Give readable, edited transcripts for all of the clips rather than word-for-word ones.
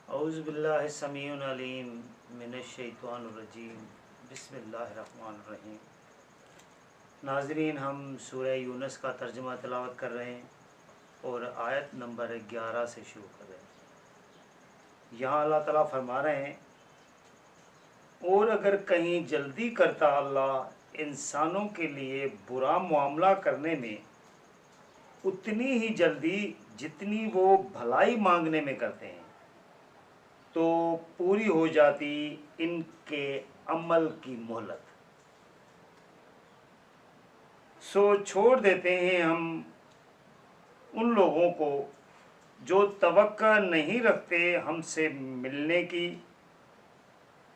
اعوذ باللہ السمیع العلیم من الشیطان الرجیم بسم اللہ الرحمن الرحیم۔ ناظرین، ہم سورہ یونس کا ترجمہ تلاوت کر رہے ہیں اور آیت نمبر 11 سے شروع کر رہے ہیں۔ یہاں اللہ تعالیٰ فرما رہے ہیں، اور اگر کہیں جلدی کرتا اللہ انسانوں کے لیے برا معاملہ کرنے میں اتنی ہی جلدی جتنی وہ بھلائی مانگنے میں کرتے ہیں، تو پوری ہو جاتی ان کے عمل کی مہلت۔ سو چھوڑ دیتے ہیں ہم ان لوگوں کو جو توقع نہیں رکھتے ہم سے ملنے کی،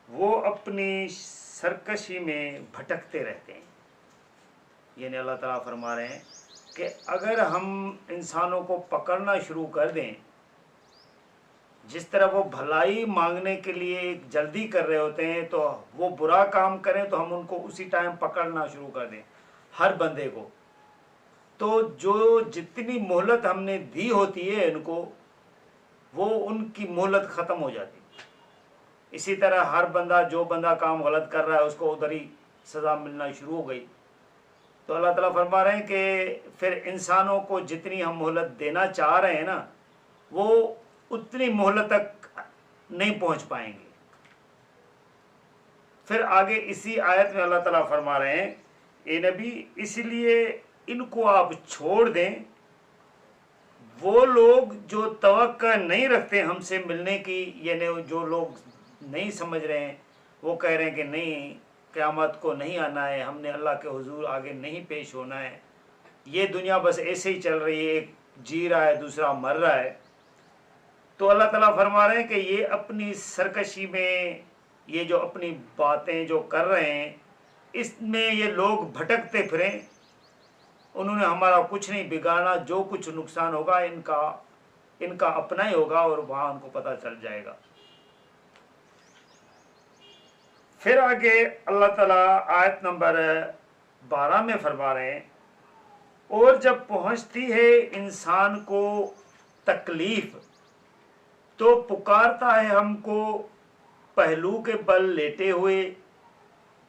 وہ اپنی سرکشی میں بھٹکتے رہتے ہیں۔ یعنی اللہ تعالیٰ فرما رہے ہیں کہ اگر ہم انسانوں کو پکڑنا شروع کر دیں، جس طرح وہ بھلائی مانگنے کے لیے جلدی کر رہے ہوتے ہیں، تو وہ برا کام کریں تو ہم ان کو اسی ٹائم پکڑنا شروع کر دیں، ہر بندے کو، تو جو جتنی مہلت ہم نے دی ہوتی ہے ان کو، وہ ان کی مہلت ختم ہو جاتی۔ اسی طرح ہر بندہ جو بندہ کام غلط کر رہا ہے اس کو ادھر ہی سزا ملنا شروع ہو گئی۔ تو اللہ تعالیٰ فرما رہے ہیں کہ پھر انسانوں کو جتنی ہم مہلت دینا چاہ رہے ہیں نا، وہ اتنی مہلت تک نہیں پہنچ پائیں گے۔ پھر آگے اسی آیت میں اللہ تعالیٰ فرما رہے ہیں، اے نبی اس لیے ان کو آپ چھوڑ دیں، وہ لوگ جو توقع نہیں رکھتے ہم سے ملنے کی، یعنی جو لوگ نہیں سمجھ رہے ہیں، وہ کہہ رہے ہیں کہ نہیں، قیامت کو نہیں آنا ہے، ہم نے اللہ کے حضور آگے نہیں پیش ہونا ہے، یہ دنیا بس ایسے ہی چل رہی ہے، ایک جی رہا ہے دوسرا مر رہا ہے۔ تو اللہ تعالیٰ فرما رہے ہیں کہ یہ اپنی سرکشی میں، یہ جو اپنی باتیں جو کر رہے ہیں، اس میں یہ لوگ بھٹکتے پھریں، انہوں نے ہمارا کچھ نہیں بگاڑا، جو کچھ نقصان ہوگا ان کا اپنا ہی ہوگا، اور وہاں ان کو پتہ چل جائے گا۔ پھر آگے اللہ تعالیٰ آیت نمبر 12 میں فرما رہے ہیں، اور جب پہنچتی ہے انسان کو تکلیف تو پکارتا ہے ہم کو پہلو کے بل لیٹے ہوئے،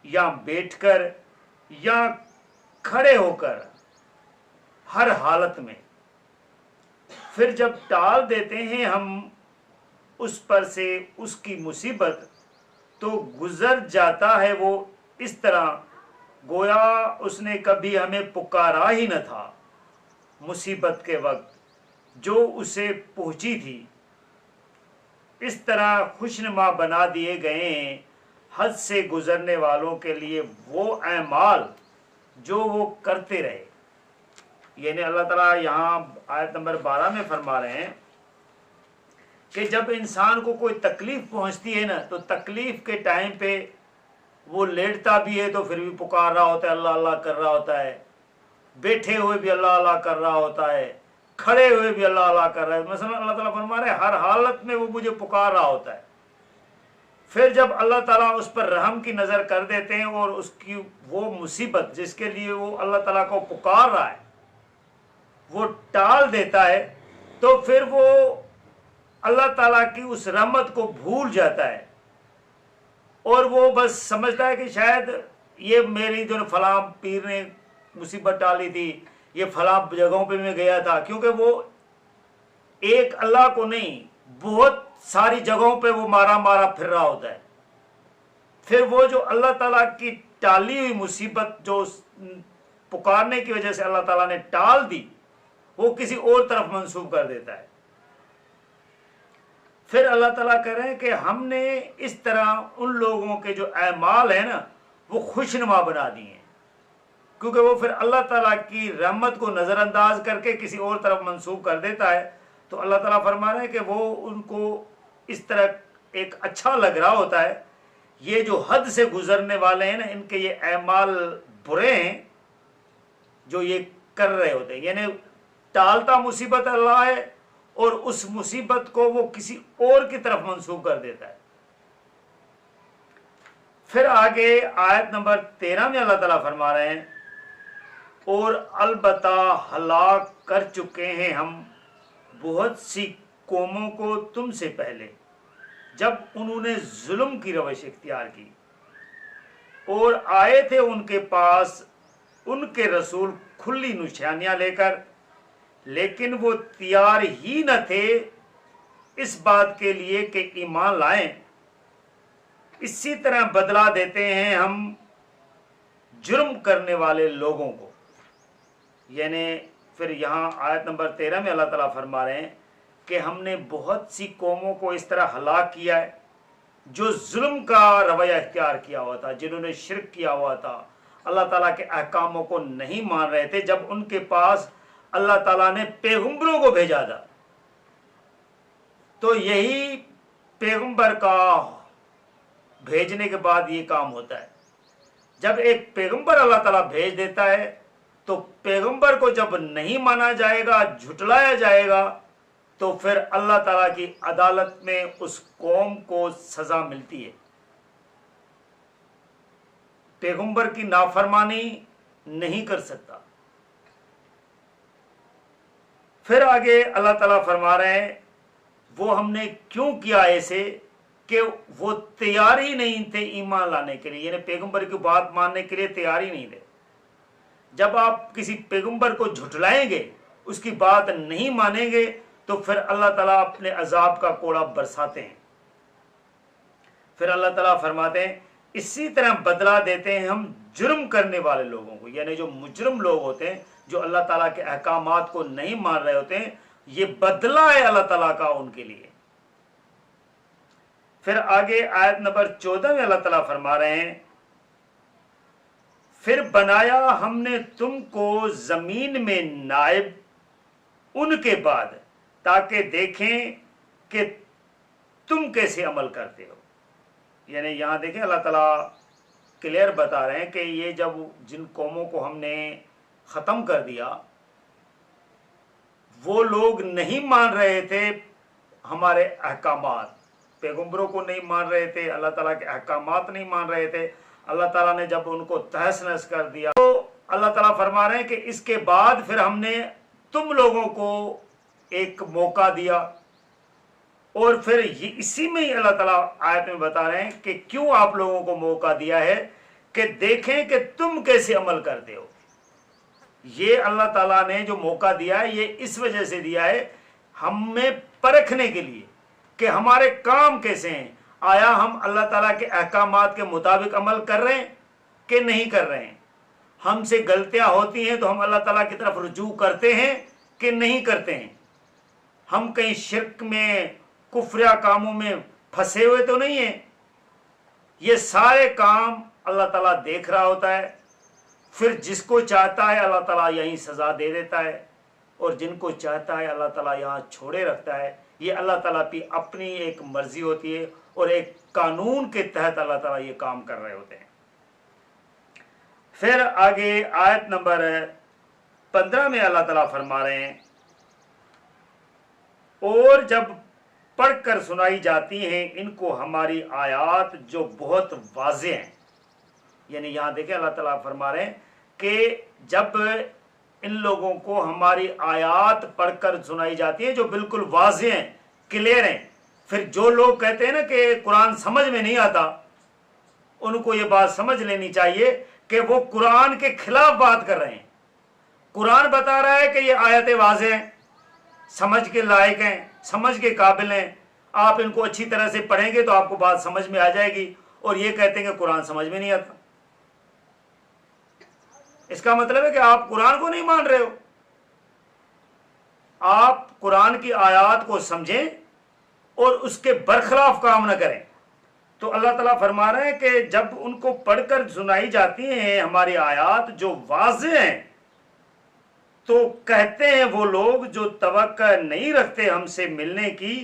یا بیٹھ کر، یا کھڑے ہو کر، ہر حالت میں۔ پھر جب ٹال دیتے ہیں ہم اس پر سے اس کی مصیبت، تو گزر جاتا ہے وہ اس طرح گویا اس نے کبھی ہمیں پکارا ہی نہ تھا، مصیبت کے وقت جو اسے پہنچی تھی۔ اس طرح خوشنما بنا دیے گئے ہیں حد سے گزرنے والوں کے لیے وہ اعمال جو وہ کرتے رہے۔ یعنی اللہ تعالیٰ یہاں آیت نمبر 12 میں فرما رہے ہیں کہ جب انسان کو کوئی تکلیف پہنچتی ہے نا، تو تکلیف کے ٹائم پہ وہ لیٹتا بھی ہے تو پھر بھی پکار رہا ہوتا ہے، اللہ اللہ کر رہا ہوتا ہے، بیٹھے ہوئے بھی اللہ اللہ کر رہا ہوتا ہے، کھڑے ہوئے بھی اللہ اللہ کر رہا ہے۔ مثلا اللہ تعالیٰ فرما رہے ہیں ہر حالت میں وہ مجھے پکار رہا ہوتا ہے۔ پھر جب اللہ تعالیٰ اس پر رحم کی نظر کر دیتے ہیں اور اس کی وہ مصیبت جس کے لیے وہ اللہ تعالیٰ کو پکار رہا ہے وہ ٹال دیتا ہے، تو پھر وہ اللہ تعالیٰ کی اس رحمت کو بھول جاتا ہے، اور وہ بس سمجھتا ہے کہ شاید یہ میری جو فلاں پیر نے مصیبت ٹالی تھی، یہ فلاں جگہوں پہ میں گیا تھا، کیونکہ وہ ایک اللہ کو نہیں بہت ساری جگہوں پہ وہ مارا مارا پھر رہا ہوتا ہے۔ پھر وہ جو اللہ تعالیٰ کی ٹالی ہوئی مصیبت جو پکارنے کی وجہ سے اللہ تعالیٰ نے ٹال دی، وہ کسی اور طرف منسوب کر دیتا ہے۔ پھر اللہ تعالیٰ کہہ رہے ہیں کہ ہم نے اس طرح ان لوگوں کے جو اعمال ہیں نا، وہ خوشنما بنا دیے ہیں، کیونکہ وہ پھر اللہ تعالیٰ کی رحمت کو نظر انداز کر کے کسی اور طرف منسوب کر دیتا ہے۔ تو اللہ تعالیٰ فرما رہے ہیں کہ وہ ان کو اس طرح ایک اچھا لگ رہا ہوتا ہے، یہ جو حد سے گزرنے والے ہیں نا، ان کے یہ اعمال برے ہیں جو یہ کر رہے ہوتے ہیں۔ یعنی ٹالتا مصیبت اللہ ہے، اور اس مصیبت کو وہ کسی اور کی طرف منسوب کر دیتا ہے۔ پھر آگے آیت نمبر 13 میں اللہ تعالیٰ فرما رہے ہیں، اور البتہ ہلاک کر چکے ہیں ہم بہت سی قوموں کو تم سے پہلے، جب انہوں نے ظلم کی روش اختیار کی اور آئے تھے ان کے پاس ان کے رسول کھلی نشانیاں لے کر، لیکن وہ تیار ہی نہ تھے اس بات کے لیے کہ ایمان لائیں، اسی طرح بدلا دیتے ہیں ہم جرم کرنے والے لوگوں کو۔ یعنی پھر یہاں آیت نمبر 13 میں اللہ تعالیٰ فرما رہے ہیں کہ ہم نے بہت سی قوموں کو اس طرح ہلاک کیا ہے جو ظلم کا رویہ اختیار کیا ہوا تھا، جنہوں نے شرک کیا ہوا تھا، اللہ تعالیٰ کے احکاموں کو نہیں مان رہے تھے جب ان کے پاس اللہ تعالیٰ نے پیغمبروں کو بھیجا تھا۔ تو یہی پیغمبر کا بھیجنے کے بعد یہ کام ہوتا ہے۔ جب ایک پیغمبر اللہ تعالیٰ بھیج دیتا ہے تو پیغمبر کو جب نہیں مانا جائے گا، جھٹلایا جائے گا، تو پھر اللہ تعالیٰ کی عدالت میں اس قوم کو سزا ملتی ہے۔ پیغمبر کی نافرمانی نہیں کر سکتا۔ پھر آگے اللہ تعالیٰ فرما رہے ہیں وہ ہم نے کیوں کیا ایسے کہ وہ تیار ہی نہیں تھے ایمان لانے کے لیے، یعنی پیغمبر کی بات ماننے کے لیے تیار ہی نہیں تھے۔ جب آپ کسی پیغمبر کو جھٹلائیں گے، اس کی بات نہیں مانیں گے، تو پھر اللہ تعالیٰ اپنے عذاب کا کوڑا برساتے ہیں۔ پھر اللہ تعالیٰ فرماتے ہیں اسی طرح بدلا دیتے ہیں ہم جرم کرنے والے لوگوں کو، یعنی جو مجرم لوگ ہوتے ہیں، جو اللہ تعالیٰ کے احکامات کو نہیں مان رہے ہوتے ہیں، یہ بدلہ ہے اللہ تعالیٰ کا ان کے لیے۔ پھر آگے آیت نمبر 14 میں اللہ تعالیٰ فرما رہے ہیں پھر بنایا ہم نے تم کو زمین میں نائب ان کے بعد، تاکہ دیکھیں کہ تم کیسے عمل کرتے ہو۔ یعنی یہاں دیکھیں اللہ تعالیٰ کلیئر بتا رہے ہیں کہ یہ جب جن قوموں کو ہم نے ختم کر دیا، وہ لوگ نہیں مان رہے تھے ہمارے احکامات، پیغمبروں کو نہیں مان رہے تھے، اللہ تعالیٰ کے احکامات نہیں مان رہے تھے۔ اللہ تعالیٰ نے جب ان کو تہس نہس کر دیا تو اللہ تعالیٰ فرما رہے ہیں کہ اس کے بعد پھر ہم نے تم لوگوں کو ایک موقع دیا، اور پھر یہ اسی میں ہی اللہ تعالیٰ آیت میں بتا رہے ہیں کہ کیوں آپ لوگوں کو موقع دیا ہے کہ دیکھیں کہ تم کیسے عمل کرتے ہو۔ یہ اللہ تعالیٰ نے جو موقع دیا ہے یہ اس وجہ سے دیا ہے ہمیں پرکھنے کے لیے کہ ہمارے کام کیسے ہیں، آیا ہم اللہ تعالیٰ کے احکامات کے مطابق عمل کر رہے ہیں کہ نہیں کر رہے ہیں۔ ہم سے غلطیاں ہوتی ہیں تو ہم اللہ تعالیٰ کی طرف رجوع کرتے ہیں کہ نہیں کرتے ہیں۔ ہم کہیں شرک میں، کفریہ کاموں میں پھنسے ہوئے تو نہیں ہیں۔ یہ سارے کام اللہ تعالیٰ دیکھ رہا ہوتا ہے، پھر جس کو چاہتا ہے اللہ تعالیٰ یہیں سزا دے دیتا ہے، اور جن کو چاہتا ہے اللہ تعالیٰ یہاں چھوڑے رکھتا ہے۔ یہ اللہ تعالیٰ کی اپنی ایک مرضی ہوتی ہے، اور ایک قانون کے تحت اللہ تعالیٰ یہ کام کر رہے ہوتے ہیں۔ پھر آگے آیت نمبر 15 میں اللہ تعالیٰ فرما رہے ہیں اور جب پڑھ کر سنائی جاتی ہیں ان کو ہماری آیات جو بہت واضح ہیں، یعنی یہاں دیکھیں اللہ تعالیٰ فرما رہے ہیں کہ جب ان لوگوں کو ہماری آیات پڑھ کر سنائی جاتی ہیں جو بالکل واضح ہیں، کلیئر ہیں، پھر جو لوگ کہتے ہیں نا کہ قرآن سمجھ میں نہیں آتا، ان کو یہ بات سمجھ لینی چاہیے کہ وہ قرآن کے خلاف بات کر رہے ہیں۔ قرآن بتا رہا ہے کہ یہ آیتیں واضح ہیں، سمجھ کے لائق ہیں، سمجھ کے قابل ہیں، آپ ان کو اچھی طرح سے پڑھیں گے تو آپ کو بات سمجھ میں آ جائے گی، اور یہ کہتے ہیں کہ قرآن سمجھ میں نہیں آتا۔ اس کا مطلب ہے کہ آپ قرآن کو نہیں مان رہے ہو۔ آپ قرآن کی آیات کو سمجھیں اور اس کے برخلاف کام نہ کریں۔ تو اللہ تعالیٰ فرما رہے ہیں کہ جب ان کو پڑھ کر سنائی جاتی ہیں ہماری آیات جو واضح ہیں، تو کہتے ہیں وہ لوگ جو توقع نہیں رکھتے ہم سے ملنے کی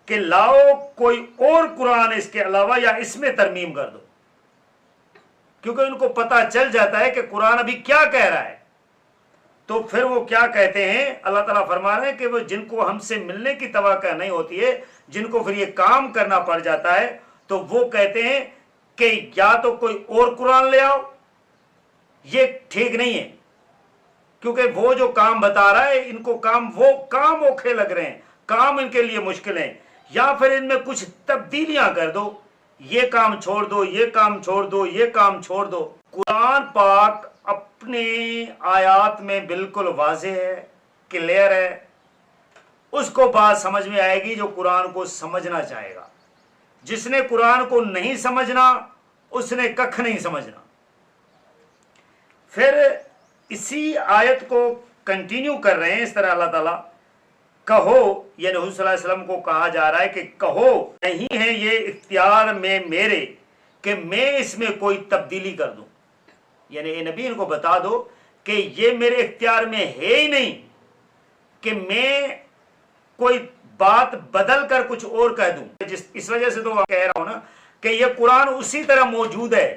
کہ لاؤ کوئی اور قرآن اس کے علاوہ یا اس میں ترمیم کر دو، کیونکہ ان کو پتہ چل جاتا ہے کہ قرآن ابھی کیا کہہ رہا ہے۔ تو پھر وہ کیا کہتے ہیں، اللہ تعالیٰ فرما رہے ہیں کہ وہ جن کو ہم سے ملنے کی توقع نہیں ہوتی ہے، جن کو پھر یہ کام کرنا پڑ جاتا ہے، تو وہ کہتے ہیں کہ یا تو کوئی اور قرآن لے آؤ۔ یہ ٹھیک نہیں ہے، کیونکہ وہ جو کام بتا رہا ہے ان کو وہ کام اوکھے لگ رہے ہیں، کام ان کے لیے مشکل ہیں۔ یا پھر ان میں کچھ تبدیلیاں کر دو، یہ کام چھوڑ دو، یہ کام چھوڑ دو، یہ کام چھوڑ دو۔ قرآن پاک اپنے آیات میں بالکل واضح ہے، کلیئر ہے، اس کو بات سمجھ میں آئے گی جو قرآن کو سمجھنا چاہے گا۔ جس نے قرآن کو نہیں سمجھنا اس نے ککھ نہیں سمجھنا۔ پھر اسی آیت کو کنٹینیو کر رہے ہیں اس طرح اللہ تعالیٰ، کہو، یعنی حضور صلی اللہ علیہ وسلم کو کہا جا رہا ہے کہ کہو نہیں ہے یہ اختیار میں میرے کہ میں اس میں کوئی تبدیلی کر دوں، یعنی اے نبی ان کو بتا دو کہ یہ میرے اختیار میں ہے ہی نہیں کہ میں کوئی بات بدل کر کچھ اور کہہ دوں۔ اس وجہ سے تو کہہ رہا ہوں نا کہ یہ قرآن اسی طرح موجود ہے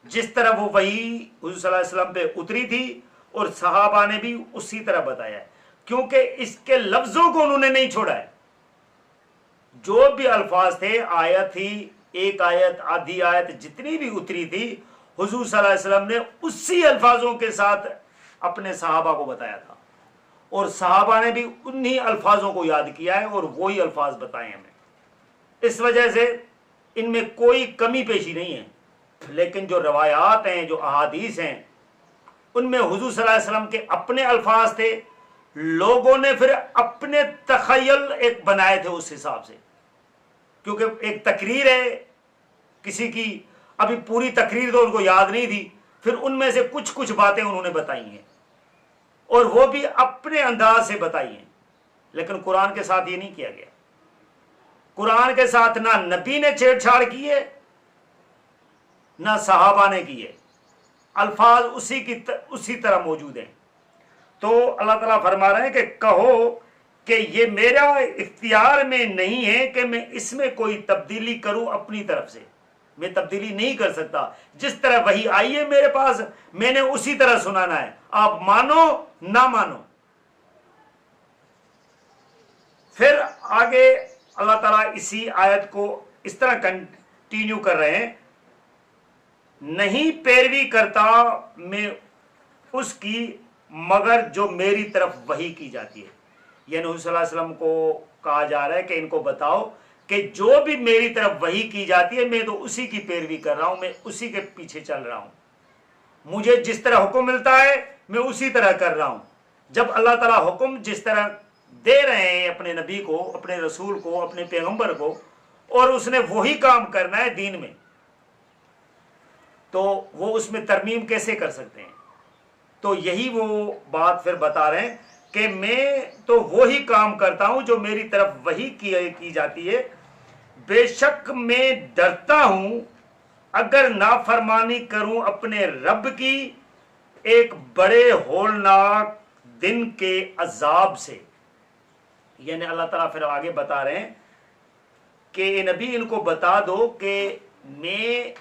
جس طرح وہ وحی حضور صلی اللہ علیہ وسلم پہ اتری تھی اور صحابہ نے بھی اسی طرح بتایا ہے، کیونکہ اس کے لفظوں کو انہوں نے نہیں چھوڑا ہے۔ جو بھی الفاظ تھے، آیت تھی، ایک آیت، آدھی آیت، جتنی بھی اتری تھی، حضور صلی اللہ علیہ وسلم نے اسی الفاظوں کے ساتھ اپنے صحابہ کو بتایا تھا، اور صحابہ نے بھی انہی الفاظوں کو یاد کیا ہے اور وہی الفاظ بتائے ہمیں۔ اس وجہ سے ان میں کوئی کمی پیشی نہیں ہے، لیکن جو روایات ہیں، جو احادیث ہیں، ان میں حضور صلی اللہ علیہ وسلم کے اپنے الفاظ تھے، لوگوں نے پھر اپنے تخیل ایک بنائے تھے اس حساب سے، کیونکہ ایک تقریر ہے کسی کی، ابھی پوری تقریر تو ان کو یاد نہیں تھی، پھر ان میں سے کچھ باتیں انہوں نے بتائی ہیں اور وہ بھی اپنے انداز سے بتائی ہیں، لیکن قرآن کے ساتھ یہ نہیں کیا گیا۔ قرآن کے ساتھ نہ نبی نے چھیڑ چھاڑ کی ہے نہ صحابہ نے کی ہے، الفاظ اسی طرح موجود ہیں۔ تو اللہ تعالیٰ فرما رہے ہیں کہ کہو کہ یہ میرا اختیار میں نہیں ہے کہ میں اس میں کوئی تبدیلی کروں اپنی طرف سے، میں تبدیلی نہیں کر سکتا۔ جس طرح وحی آئی ہے میرے پاس، میں نے اسی طرح سنانا ہے، آپ مانو نہ مانو۔ پھر آگے اللہ تعالیٰ اسی آیت کو اس طرح کنٹینیو کر رہے ہیں، نہیں پیروی کرتا میں اس کی مگر جو میری طرف وحی کی جاتی ہے، یعنی حضور صلی اللہ علیہ وسلم کو کہا جا رہا ہے کہ ان کو بتاؤ کہ جو بھی میری طرف وحی کی جاتی ہے میں تو اسی کی پیروی کر رہا ہوں، میں اسی کے پیچھے چل رہا ہوں، مجھے جس طرح حکم ملتا ہے میں اسی طرح کر رہا ہوں۔ جب اللہ تعالیٰ حکم جس طرح دے رہے ہیں اپنے نبی کو، اپنے رسول کو، اپنے پیغمبر کو، اور اس نے وہی کام کرنا ہے دین میں، تو وہ اس میں ترمیم کیسے کر سکتے ہیں؟ تو یہی وہ بات پھر بتا رہے ہیں کہ میں تو وہی کام کرتا ہوں جو میری طرف وحی کی جاتی ہے، بے شک میں ڈرتا ہوں اگر نافرمانی کروں اپنے رب کی ایک بڑے ہولناک دن کے عذاب سے۔ یعنی اللہ تعالیٰ پھر آگے بتا رہے ہیں کہ اے نبی ان کو بتا دو کہ میں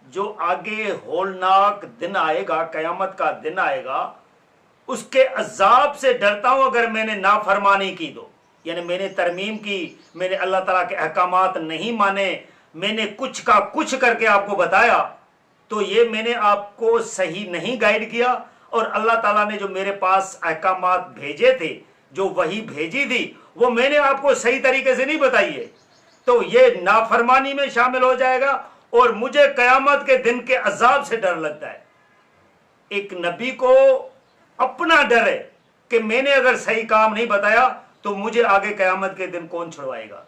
جو آگے ہولناک دن آئے گا، قیامت کا دن آئے گا، اس کے عذاب سے ڈرتا ہوں اگر میں نے نافرمانی کی تو، یعنی میں نے ترمیم کی، میں نے اللہ تعالیٰ کے احکامات نہیں مانے، میں نے کچھ کا کچھ کر کے آپ کو بتایا، تو یہ میں نے آپ کو صحیح نہیں گائیڈ کیا، اور اللہ تعالیٰ نے جو میرے پاس احکامات بھیجے تھے، جو وحی بھیجی تھی، وہ میں نے آپ کو صحیح طریقے سے نہیں بتائی ہے، تو یہ نافرمانی میں شامل ہو جائے گا، اور مجھے قیامت کے دن کے عذاب سے ڈر لگتا ہے۔ ایک نبی کو اپنا ڈر ہے کہ میں نے اگر صحیح کام نہیں بتایا تو مجھے آگے قیامت کے دن کون چھڑوائے گا۔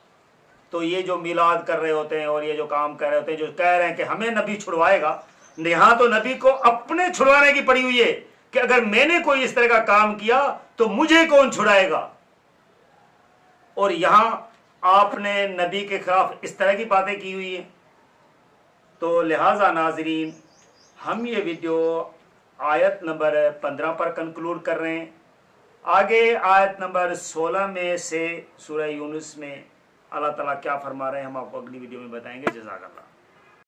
تو یہ جو میلاد کر رہے ہوتے ہیں اور یہ جو کام کر رہے ہوتے ہیں، جو کہہ رہے ہیں کہ ہمیں نبی چھڑوائے گا، یہاں تو نبی کو اپنے چھڑوانے کی پڑی ہوئی ہے کہ اگر میں نے کوئی اس طرح کا کام کیا تو مجھے کون چھڑائے گا، اور یہاں آپ نے نبی کے خلاف اس طرح کی باتیں کی ہوئی ہیں۔ تو لہٰذا ناظرین، ہم یہ ویڈیو آیت نمبر 15 پر کنکلوڈ کر رہے ہیں۔ آگے آیت نمبر 16 میں سے سورہ یونس میں اللہ تعالیٰ کیا فرما رہے ہیں ہم آپ کو اگلی ویڈیو میں بتائیں گے۔ جزاک اللہ۔